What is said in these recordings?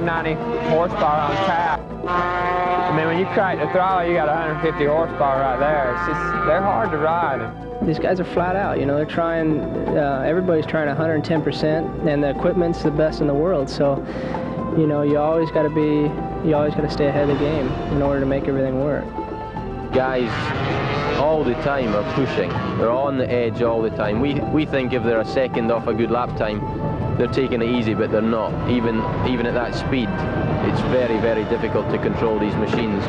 190 horsepower on tap. I mean, when you crank the throttle, you got 150 horsepower right there. It's just, they're hard to ride. These guys are flat out, you know, they're trying, everybody's trying 110%, and the equipment's the best in the world, so, you know, you always got to stay ahead of the game in order to make everything work. Guys all the time are pushing. They're on the edge all the time. We think if they're a second off a good lap time, they're taking it easy, but they're not. Even at that speed, it's very, very difficult to control these machines.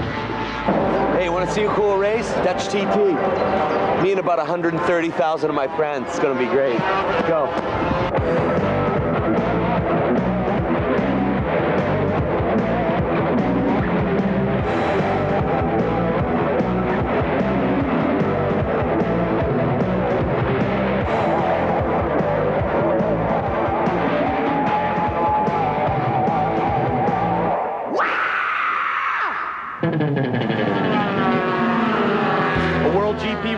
Hey, want to see a cool race? Dutch TT. Me and about 130,000 of my friends. It's going to be great. Go.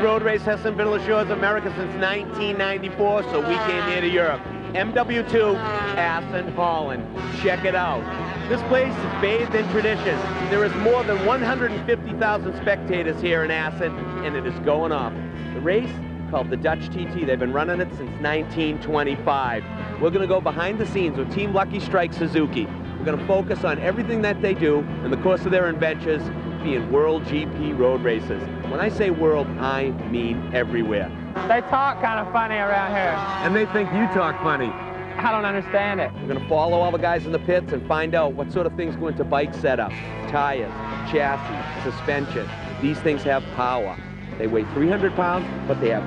Road race hasn't been on the shores of America since 1994, so we came here to Europe. MW2, Assen, Holland. Check it out. This place is bathed in tradition. There is more than 150,000 spectators here in Assen, and it is going off. The race, called the Dutch TT, they've been running it since 1925. We're going to go behind the scenes with Team Lucky Strike Suzuki. We're going to focus on everything that they do in the course of their adventures, being World GP road races. When I say world, I mean everywhere. They talk kind of funny around here. And they think you talk funny. I don't understand it. We're going to follow all the guys in the pits and find out what sort of things go into bike setup, tires, chassis, suspension. These things have power. They weigh 300 pounds, but they have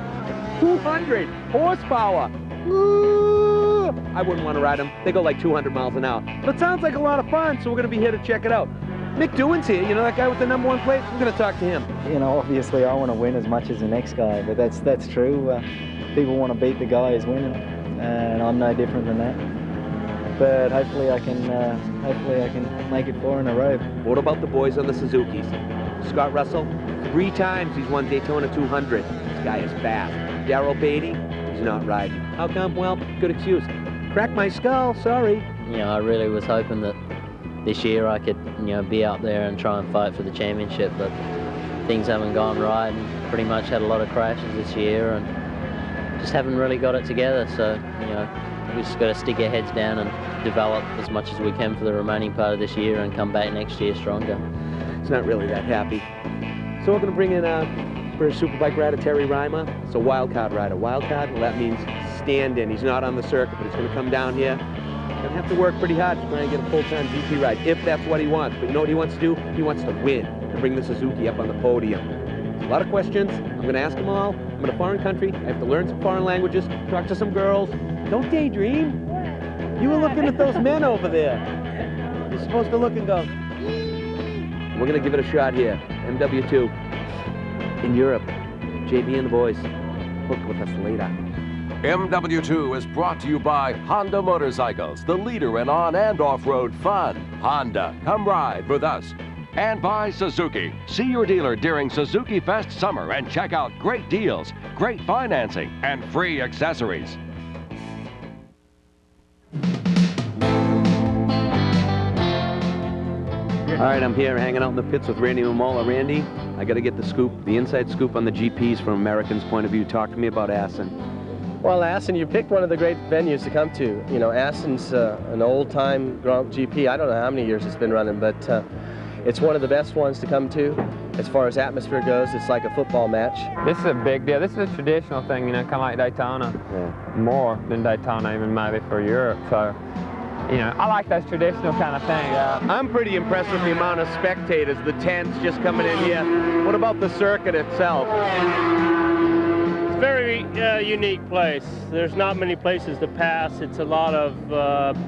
200 horsepower. Ooh, I wouldn't want to ride them. They go like 200 miles an hour. But it sounds like a lot of fun, so we're going to be here to check it out. Mick Doohan's here, you know, that guy with the #1 plate? We're going to talk to him. You know, obviously I want to win as much as the next guy, but that's true. People want to beat the guy who's winning, and I'm no different than that. But hopefully I can make it 4 in a row. What about the boys on the Suzukis? Scott Russell, 3 times he's won Daytona 200. This guy is fast. Darrell Beatty, he's not riding. How come? Well, good excuse. Cracked my skull, sorry. You know, I really was hoping that this year I could, you know, be up there and try and fight for the championship, but things haven't gone right, and pretty much had a lot of crashes this year and just haven't really got it together. So, you know, we just got to stick our heads down and develop as much as we can for the remaining part of this year and come back next year stronger. He's not really that happy. So we're going to bring in for a Superbike rider, Terry Reimer. It's a wild card rider. Wild card, well, that means stand-in. He's not on the circuit, but he's going to come down here. Going to have to work pretty hard to try and get a full-time GP ride, if that's what he wants. But you know what he wants to do? He wants to win and bring the Suzuki up on the podium. A lot of questions. I'm going to ask them all. I'm in a foreign country. I have to learn some foreign languages, talk to some girls. Don't daydream. You were looking at those men over there. You're supposed to look and go. We're going to give it a shot here. MW2 in Europe. JB and the boys. Hook with us later. MW2 is brought to you by Honda Motorcycles, the leader in on- and off-road fun. Honda, come ride with us. And by Suzuki. See your dealer during Suzuki Fest Summer and check out great deals, great financing, and free accessories. All right, I'm here hanging out in the pits with Randy Mamola. Randy, I got to get the scoop, the inside scoop on the GPs from Americans' point of view. Talk to me about Assen. Well, Assen, you picked one of the great venues to come to. You know, Assen's an old-time GP. I don't know how many years it's been running, but it's one of the best ones to come to. As far as atmosphere goes, it's like a football match. This is a big deal. This is a traditional thing, you know, kind of like Daytona. Yeah. More than Daytona, even maybe for Europe. So, you know, I like that traditional kind of thing. I'm pretty impressed with the amount of spectators, the tents just coming in here. What about the circuit itself? Very unique place. There's not many places to pass. It's a lot of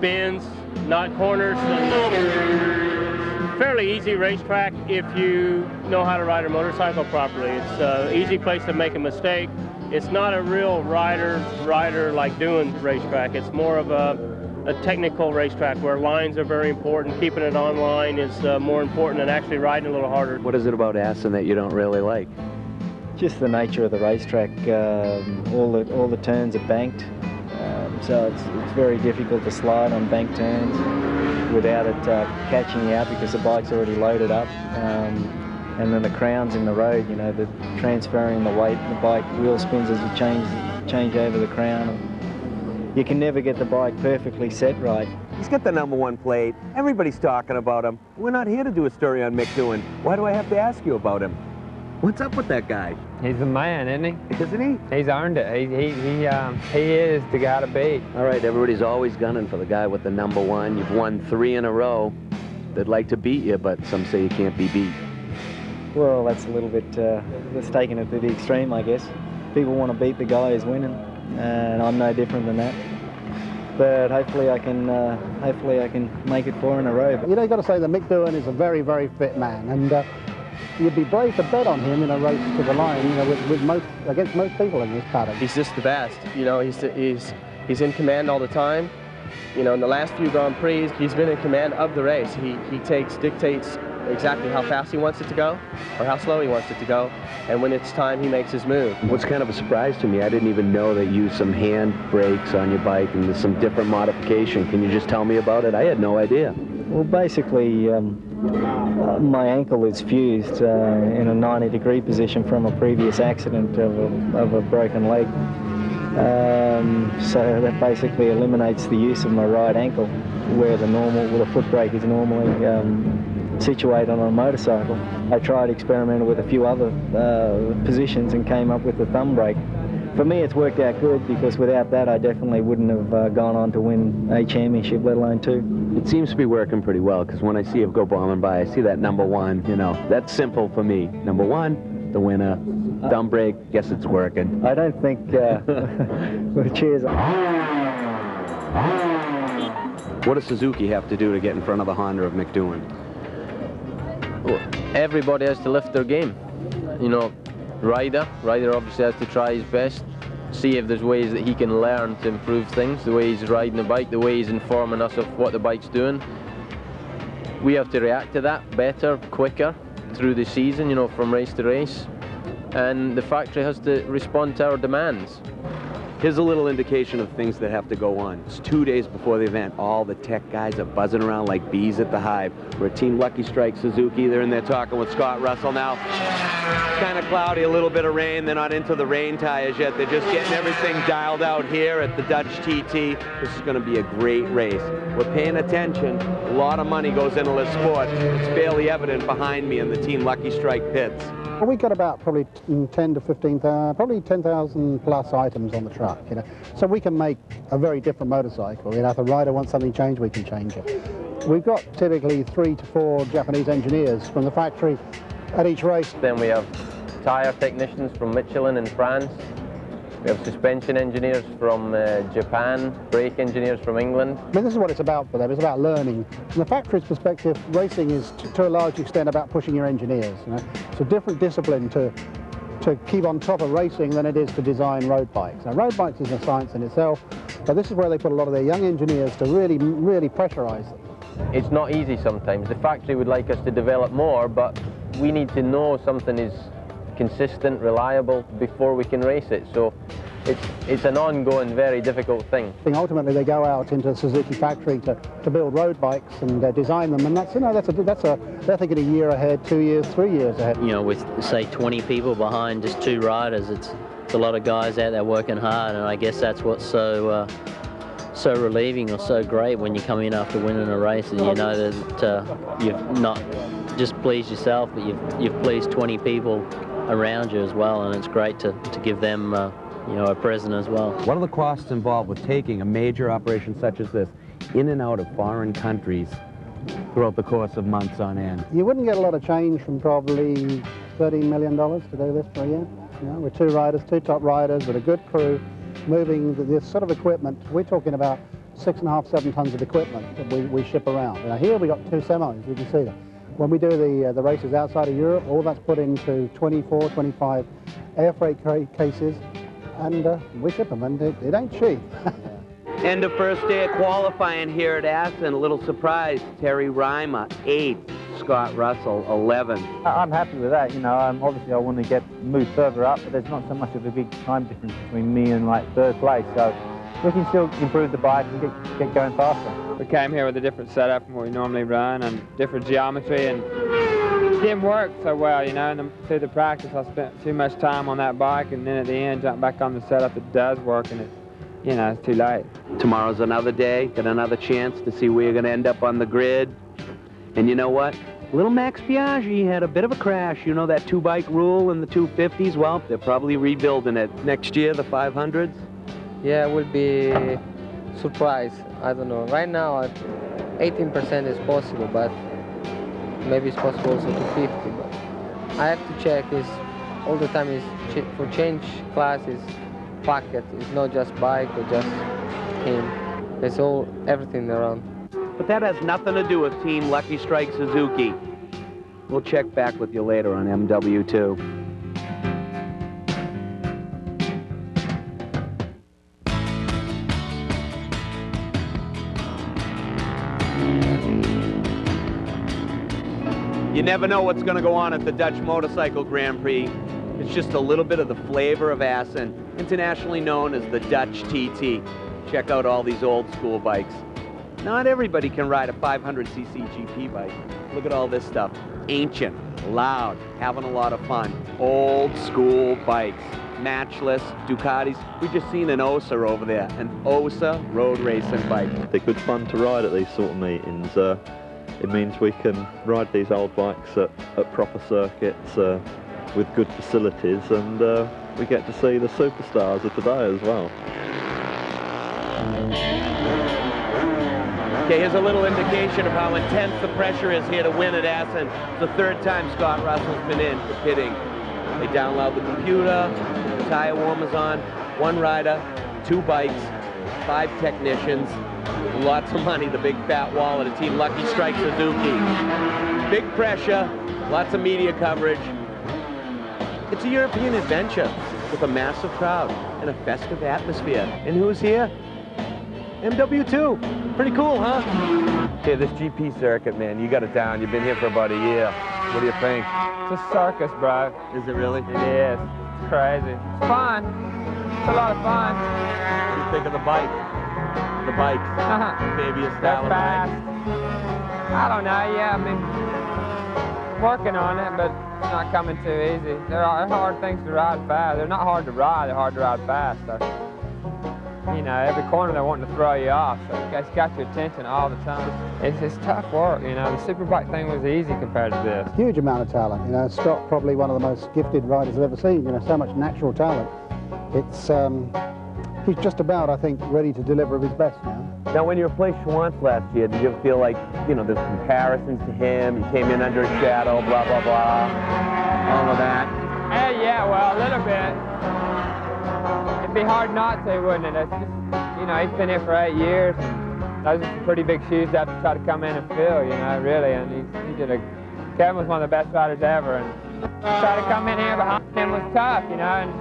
bends, not corners. And fairly easy racetrack if you know how to ride a motorcycle properly. It's an easy place to make a mistake. It's not a real rider like doing racetrack. It's more of a technical racetrack where lines are very important. Keeping it on line is more important than actually riding a little harder. What is it about Assen that you don't really like? Just the nature of the racetrack. All the turns are banked, so it's very difficult to slide on banked turns. without it catching you out because the bike's already loaded up. And then the crown's in the road, you know, the transferring the weight, the bike wheel spins as you change over the crown. You can never get the bike perfectly set right. He's got the #1 plate. Everybody's talking about him. We're not here to do a story on Mick Doohan. Why do I have to ask you about him? What's up with that guy? He's the man, isn't he? Isn't he? He's earned it. He is the guy to beat. All right, everybody's always gunning for the guy with the #1. You've won 3 in a row. They'd like to beat you, but some say you can't be beat. Well, that's a little bit, that's taking it to the extreme, I guess. People want to beat the guy who's winning, and I'm no different than that. But hopefully I can make it 4 in a row. You know, you've got to say that Mick Doohan is a very, very fit man, and you'd be brave to bet on him in a race to the line, you know, against most people in this paddock. He's just the best. You know, he's in command all the time. You know, in the last few Grand Prix, he's been in command of the race. He dictates exactly how fast he wants it to go or how slow he wants it to go, and when it's time, he makes his move. What's kind of a surprise to me, I didn't even know that you use some hand brakes on your bike and there's some different modification. Can you just tell me about it? I had no idea. Well, basically, my ankle is fused in a 90-degree position from a previous accident of a broken leg. So that basically eliminates the use of my right ankle, where the foot brake is normally situated on a motorcycle. I tried experimenting with a few other positions and came up with the thumb brake. For me, it's worked out good, because without that, I definitely wouldn't have gone on to win a championship, let alone 2. It seems to be working pretty well, because when I see it go bombing by, I see that #1, you know, that's simple for me. #1, the winner, thumb brake, guess it's working. I don't think, well, cheers. What does Suzuki have to do to get in front of the Honda of Mick Doohan? Well, everybody has to lift their game. You know, Ryder obviously has to try his best, see if there's ways that he can learn to improve things, the way he's riding the bike, the way he's informing us of what the bike's doing. We have to react to that better, quicker, through the season, you know, from race to race. And the factory has to respond to our demands. Here's a little indication of things that have to go on. It's 2 days before the event. All the tech guys are buzzing around like bees at the hive. We're at Team Lucky Strike Suzuki. They're in there talking with Scott Russell now. Kind of cloudy, a little bit of rain. They're not into the rain tires yet. They're just getting everything dialed out here at the Dutch TT. This is going to be a great race. We're paying attention. A lot of money goes into this sport. It's fairly evident behind me in the Team Lucky Strike pits. Well, we've got about probably 10 to 15,000, probably 10,000 plus items on the truck, you know. So we can make a very different motorcycle. You know, if a rider wants something changed, we can change it. We've got typically 3 to 4 Japanese engineers from the factory at each race. Then we have tyre technicians from Michelin in France. We have suspension engineers from Japan, brake engineers from England. I mean, this is what it's about for them. It's about learning. From the factory's perspective, racing is to a large extent about pushing your engineers. You know? It's a different discipline to keep on top of racing than it is to design road bikes. Now, road bikes is a science in itself, but this is where they put a lot of their young engineers to really, really pressurize them. It's not easy sometimes. The factory would like us to develop more, but we need to know something is consistent, reliable, before we can race it. So it's an ongoing, very difficult thing. Ultimately, they go out into the Suzuki factory to build road bikes and design them, and that's, you know, they're thinking a year ahead, 2 years, 3 years ahead. You know, with say 20 people behind just 2 riders, it's a lot of guys out there working hard, and I guess that's what's so relieving or so great when you come in after winning a race and you know that you've not just pleased yourself, but you've pleased 20 people around you as well, and it's great to give them you know, a present as well. What are the costs involved with taking a major operation such as this in and out of foreign countries throughout the course of months on end? You wouldn't get a lot of change from probably $13 million to do this for a year. You know, with 2 riders, 2 top riders, with a good crew, moving this sort of equipment. We're talking about 6.5, 7 tons of equipment that we ship around. Now here we got 2 semis, you can see them. When we do the races outside of Europe, all that's put into 24, 25 air freight cases, and we ship them, and it ain't cheap. End of first day of qualifying here at Assen. A little surprise, Terry Reimer, 8th, Scott Russell, 11th. I'm happy with that, you know. Obviously I want to move further up, but there's not so much of a big time difference between me and like 3rd place, so we can still improve the bike and get going faster. We came here with a different setup from what we normally run and different geometry, and it didn't work so well, you know. And through the practice, I spent too much time on that bike, and then at the end, jumped back on the setup that does work, and it's too late. Tomorrow's another day, got another chance to see where you're going to end up on the grid. And you know what? Little Max Biaggi had a bit of a crash. You know that two-bike rule in the 250s? Well, they're probably rebuilding it. Next year, the 500s? Yeah, it will be surprise. I don't know. Right now, 18% is possible, but maybe it's possible also to 50. But I have to check. Is all the time is for change classes packet. It's not just bike or just team. It's everything around. But that has nothing to do with Team Lucky Strike Suzuki. We'll check back with you later on MW2. You never know what's going to go on at the Dutch Motorcycle Grand Prix. It's just a little bit of the flavor of Assen, internationally known as the Dutch TT. Check out all these old school bikes. Not everybody can ride a 500cc GP bike. Look at all this stuff. Ancient, loud, having a lot of fun. Old school bikes. Matchless, Ducatis. We've just seen an Osa over there, an Osa road racing bike. They're good fun to ride at these sort of meetings. It means we can ride these old bikes at proper circuits with good facilities, and we get to see the superstars of today as well. Okay, here's a little indication of how intense the pressure is here to win at Assen. It's the third time Scott Russell's been in for pitting. They download the computer, the tire warmers on, one rider, two bikes, 5 technicians, lots of money, the big fat wallet of Team Lucky Strike Suzuki. Big pressure, lots of media coverage. It's a European adventure with a massive crowd and a festive atmosphere. And who's here? MW2. Pretty cool, huh? Okay, this GP circuit, man, you got it down. You've been here for about a year. What do you think? It's a circus, bro. Is it really? It is. It's crazy. It's fun. It's a lot of fun. What do you think of the bike? The bikes? Fabian style of fast. bike? I don't know, yeah, I mean, working on it, but it's not coming too easy. They're hard things to ride fast. They're not hard to ride, they're hard to ride fast. So, you know, every corner they're wanting to throw you off, so it's got your attention all the time. It's tough work, you know. The Superbike thing was easy compared to this. Huge amount of talent, you know. Scott, probably one of the most gifted riders I've ever seen, you know, so much natural talent. It's, he's just about, I think, ready to deliver his best now. Now, when you replaced Schwantz last year, did you feel like, you know, there's comparisons to him, you came in under his shadow, blah, blah, blah, all of that? Yeah, well, a little bit. It'd be hard not to, wouldn't it? It's just, you know, he's been here for 8 years, and those are some pretty big shoes to have to try to come in and fill, you know, really. And Kevin was one of the best riders ever, and try to come in here behind him was tough, you know, and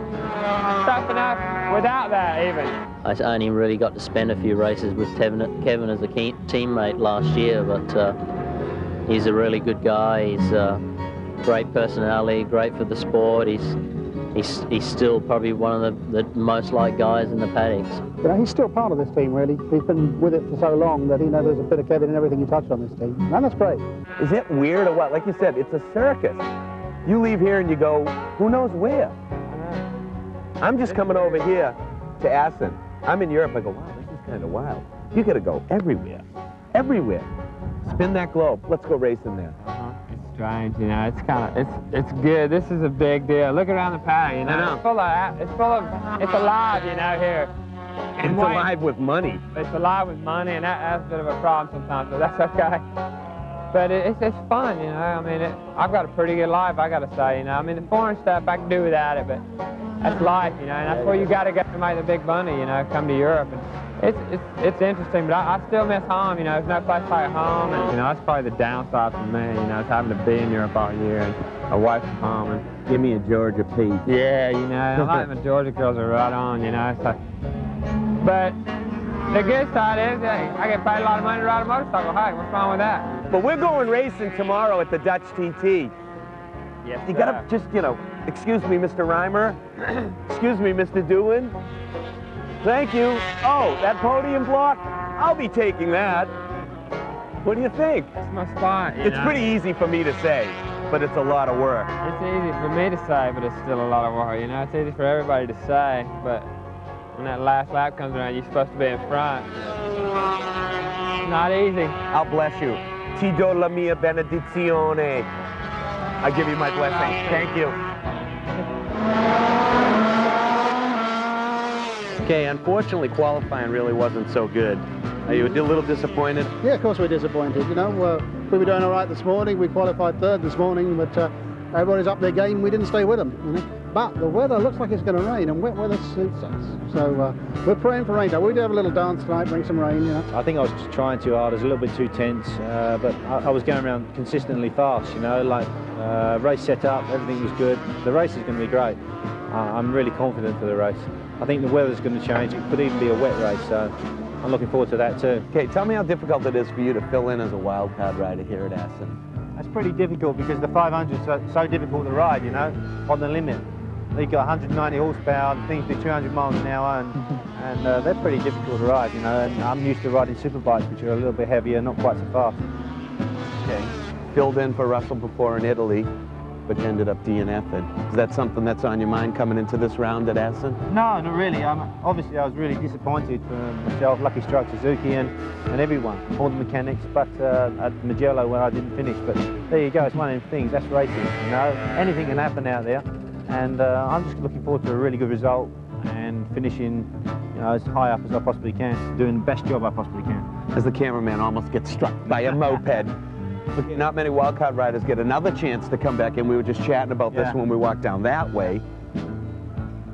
tough enough without that even. I only really got to spend a few races with Kevin as a teammate last year, but he's a really good guy. He's a great personality, great for the sport. He's still probably one of the most liked guys in the paddocks. You know, he's still part of this team, really. He's been with it for so long that he knows there's a bit of Kevin in everything you touch on this team. And that's great. Is it weird or what? Like you said, it's a circus. You leave here and you go, who knows where? I'm just coming over here to Assen. I'm in Europe. I go, wow, this is kind of wild. You got to go everywhere. Everywhere. Spin that globe. Let's go racing there. It's strange, you know. It's good. This is a big deal. Look around the paddock, you know. I know. It's alive, you know, here. And it's alive with money. It's alive with money, and that's a bit of a problem sometimes, but that's okay. But it's fun, you know. I mean, I've got a pretty good life, I got to say, you know. I mean, the foreign stuff I can do without it, but that's life, you know, and that's where you got to go to make the big money, you know, come to Europe. And it's interesting, but I still miss home, you know. There's no place like home, and, you know, that's probably the downside for me, you know, is having to be in Europe all year and away from home. And give me a Georgia Pete. Yeah, you know, a lot of the Georgia girls are right on, you know. So, but the good side is, I get paid a lot of money to ride a motorcycle. Hey, what's wrong with that? But we're going racing tomorrow at the Dutch TT. Yes, you gotta just, you know, excuse me, Mr. Reimer. Excuse me, Mr. Doohan. Thank you. Oh, that podium block? I'll be taking that. What do you think? It's my spot, you It's know? pretty easy for me to say, but it's a lot of work. It's easy for me to say, but it's still a lot of work, you know? It's easy for everybody to say, but when that last lap comes around, you're supposed to be in front. It's not easy. I'll bless you. Ti do la mia benedizione. I give you my blessing. Thank you. Okay, unfortunately, qualifying really wasn't so good. Are you a little disappointed? Yeah, of course we're disappointed. You know, we were doing all right this morning. We qualified third this morning, but everybody's up their game. We didn't stay with them. You know? But the weather looks like it's going to rain, and wet weather suits us. So we're praying for rain. We do have a little dance tonight, bring some rain. You know. I think I was just trying too hard. I was a little bit too tense, but I was going around consistently fast. You know, like race set up, everything was good. The race is going to be great. I'm really confident for the race. I think the weather's going to change. It could even be a wet race, so I'm looking forward to that too. Okay, tell me how difficult it is for you to fill in as a wildcard rider here at Assen. That's pretty difficult because the 500 is so difficult to ride, you know, on the limit. You've got 190 horsepower, and things do 200 miles an hour, and they're pretty difficult to ride, you know, and I'm used to riding superbikes, which are a little bit heavier, not quite so fast. Okay. Filled in for Russell before in Italy, but you ended up DNFing. Is that something that's on your mind coming into this round at Assen? No, not really. Obviously, I was really disappointed for myself. Lucky struck Suzuki and everyone, all the mechanics, but at Mugello where I didn't finish. But there you go, it's one of them things. That's racing, you know. Anything can happen out there. And I'm just looking forward to a really good result and finishing, you know, as high up as I possibly can, doing the best job I possibly can. As the cameraman almost gets struck by a moped. Okay, not many wildcard riders get another chance to come back in. We were just chatting about this when we walked down that way.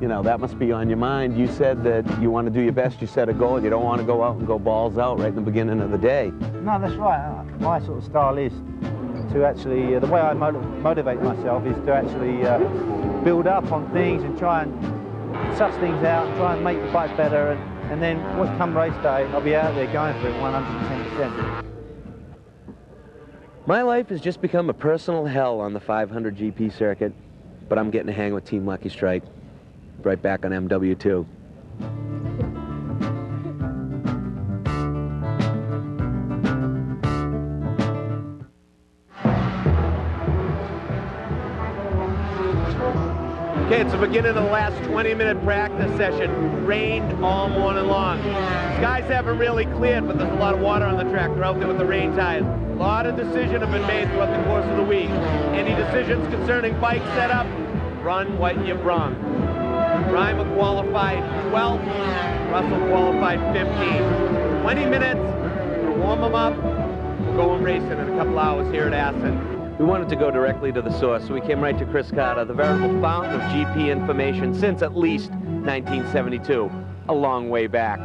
You know, that must be on your mind. You said that you want to do your best. You set a goal. You don't want to go out and go balls out right in the beginning of the day. No, that's right. My sort of style is to actually, the way I motivate myself is to actually build up on things and try and suss things out and try and make the bike better. And then come race day, I'll be out there going for it 110%. My life has just become a personal hell on the 500 GP circuit, but I'm getting to hang with Team Lucky Strike. Right back on MW2. Okay, it's the beginning of the last 20-minute practice session. Rained all morning long. Skies haven't really cleared, but there's a lot of water on the track. They're out there with the rain tires. A lot of decisions have been made throughout the course of the week. Any decisions concerning bike setup? Run what you brung. Reimer qualified 12th, Russell qualified 15th. 20 minutes, we'll warm them up. We'll go and racing in a couple hours here at Assen. We wanted to go directly to the source, so we came right to Chris Carter, the veritable fountain of GP information since at least 1972, a long way back.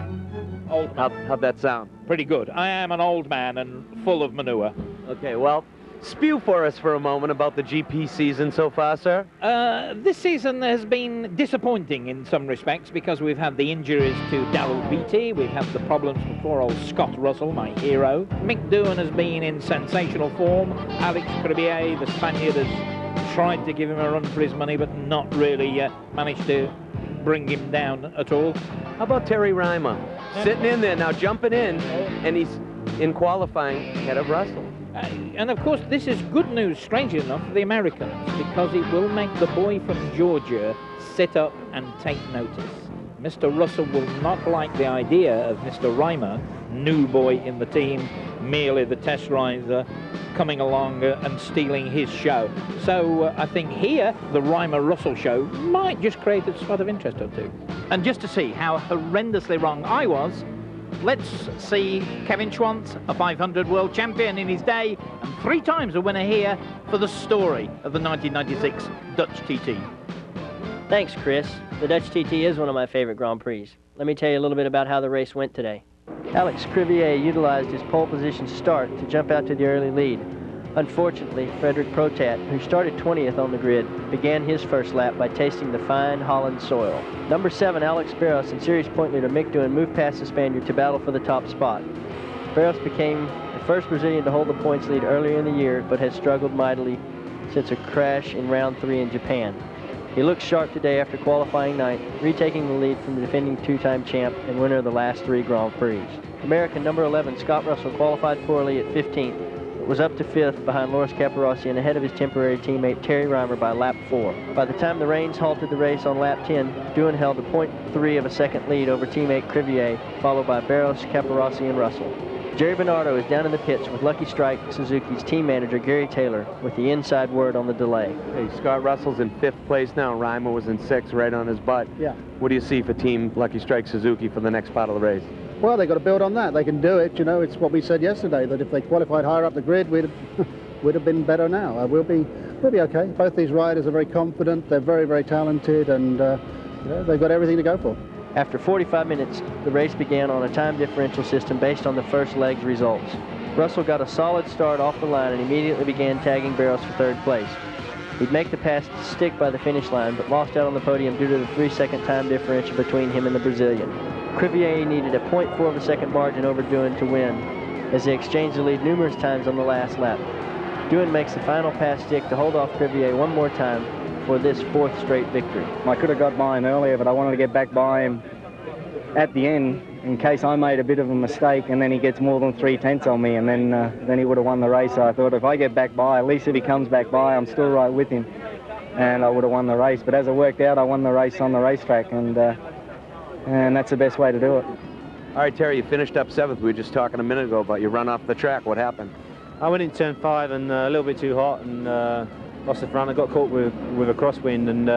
Old man. How'd that sound? Pretty good. I am an old man and full of manure. Okay, well, spew for us for a moment about the GP season so far, sir. This season has been disappointing in some respects because we've had the injuries to Darrell Beattie, we've had the problems with poor old Scott Russell, my hero. Mick Doohan has been in sensational form. Alex Crevier, the Spaniard, has tried to give him a run for his money but not really managed to bring him down at all. How about Terry Reimer? Sitting in there now, jumping in, and he's in qualifying ahead of Russell. And of course, this is good news, strangely enough, for the Americans, because it will make the boy from Georgia sit up and take notice. Mr. Russell will not like the idea of Mr. Reimer, new boy in the team, merely the test rider, coming along and stealing his show. So I think here, the Reimer-Russell show might just create a spot of interest or two. And just to see how horrendously wrong I was, let's see Kevin Schwantz, a 500 world champion in his day, and 3 times a winner here for the story of the 1996 Dutch TT. Thanks, Chris. The Dutch TT is one of my favorite Grand Prix. Let me tell you a little bit about how the race went today. Alex Crevier utilized his pole position start to jump out to the early lead. Unfortunately, Frederick Protat, who started 20th on the grid, began his first lap by tasting the fine Holland soil. Number 7, Alex Burrows, and series point leader Mick Doohan moved past the Spaniard to battle for the top spot. Burrows became the first Brazilian to hold the points lead earlier in the year, but has struggled mightily since a crash in round 3 in Japan. He looks sharp today after qualifying ninth, retaking the lead from the defending two-time champ and winner of the last 3 Grand Prix. American number 11, Scott Russell, qualified poorly at 15th, but was up to 5th behind Loris Capirossi and ahead of his temporary teammate Terry Reimer by lap 4. By the time the rains halted the race on lap 10, Doohan held a 0.3 of a second lead over teammate Crivier, followed by Burrows, Capirossi, and Russell. Jerry Bernardo is down in the pits with Lucky Strike Suzuki's team manager Gary Taylor with the inside word on the delay. Hey, Scott Russell's in 5th place now. Reimer was in 6th, right on his butt. Yeah. What do you see for Team Lucky Strike Suzuki for the next part of the race? Well, they've got to build on that. They can do it. You know, it's what we said yesterday, that if they qualified higher up the grid, we'd have been better now. We'll be okay. Both these riders are very confident. They're very, very talented, and you know, they've got everything to go for. After 45 minutes, the race began on a time differential system based on the first leg's results. Russell got a solid start off the line and immediately began tagging Burrows for 3rd place. He'd make the pass stick by the finish line, but lost out on the podium due to the 3-second time differential between him and the Brazilian. Crivier needed a 0.4 of a second margin over Doohan to win, as they exchanged the lead numerous times on the last lap. Doohan makes the final pass stick to hold off Crivier one more time for this 4th straight victory. I could have got by him earlier, but I wanted to get back by him at the end in case I made a bit of a mistake and then he gets more than 3/10 on me, and then he would have won the race. So I thought if I get back by, at least if he comes back by, I'm still right with him, and I would have won the race. But as it worked out, I won the race on the racetrack, and that's the best way to do it. All right, Terry, you finished up 7th. We were just talking a minute ago about your run off the track. What happened? I went in turn 5 and a little bit too hot and lost the front. I got caught with a crosswind and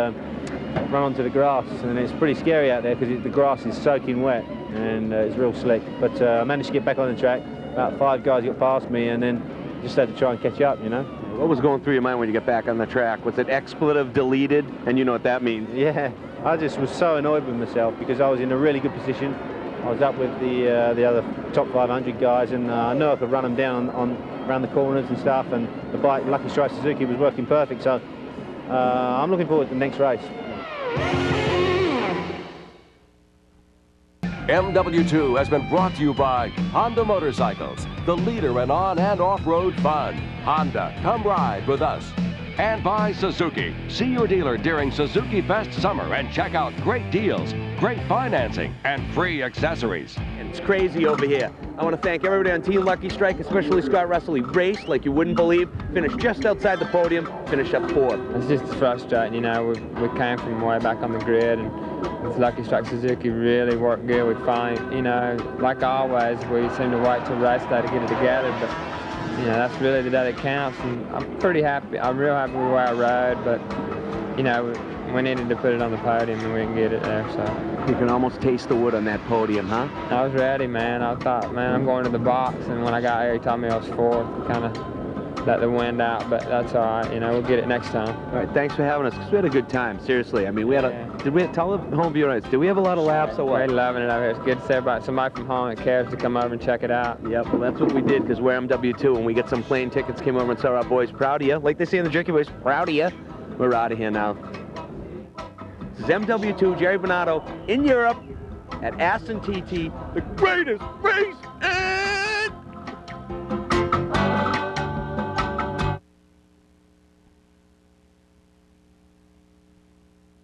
run onto the grass, and it's pretty scary out there because the grass is soaking wet and it's real slick. But I managed to get back on the track. About 5 guys got past me, and then just had to try and catch up, you know. What was going through your mind when you get back on the track? Was it expletive deleted? And you know what that means. Yeah, I just was so annoyed with myself because I was in a really good position. I was up with the other top 500 guys, and I knew I could run them down around the corners and stuff, and the bike, Lucky Strike Suzuki, was working perfect. So I'm looking forward to the next race. MW2 has been brought to you by Honda Motorcycles, the leader in on and off-road fun. Honda, come ride with us. And by Suzuki. See your dealer during Suzuki Fest Summer and check out great deals, great financing, and free accessories. And it's crazy over here. I want to thank everybody on Team Lucky Strike, especially Scott Russell. He raced like you wouldn't believe, finished just outside the podium, finished up 4th. It's just frustrating, you know. We came from way back on the grid, and this Lucky Strike Suzuki really worked good. We finally, you know, like always, we seem to wait till race day to get it together, but you know, that's really the day that counts, and I'm pretty happy. I'm real happy with the way I rode, but you know, we needed to put it on the podium and we didn't get it there, so. You can almost taste the wood on that podium, huh? I was ready, man. I thought, man, I'm going to the box, and when I got here, he told me I was 4th, kind of let the wind out, but that's all right, you know, we'll get it next time. All right, thanks for having us, because we had a good time, seriously. I mean, we had tell the home viewers, did we have a lot of laps or what? We're loving it over here. It's good to see somebody from home that cares to come over and check it out. Yep, well, that's what we did, because we're MW2, and we get some plane tickets, came over and saw our boys. Proud of you. Like they say in the Jerky Boys, proud of you. We're out of here now. This is MW2, Jerry Bernardo, in Europe, at Assen TT, the greatest race ever!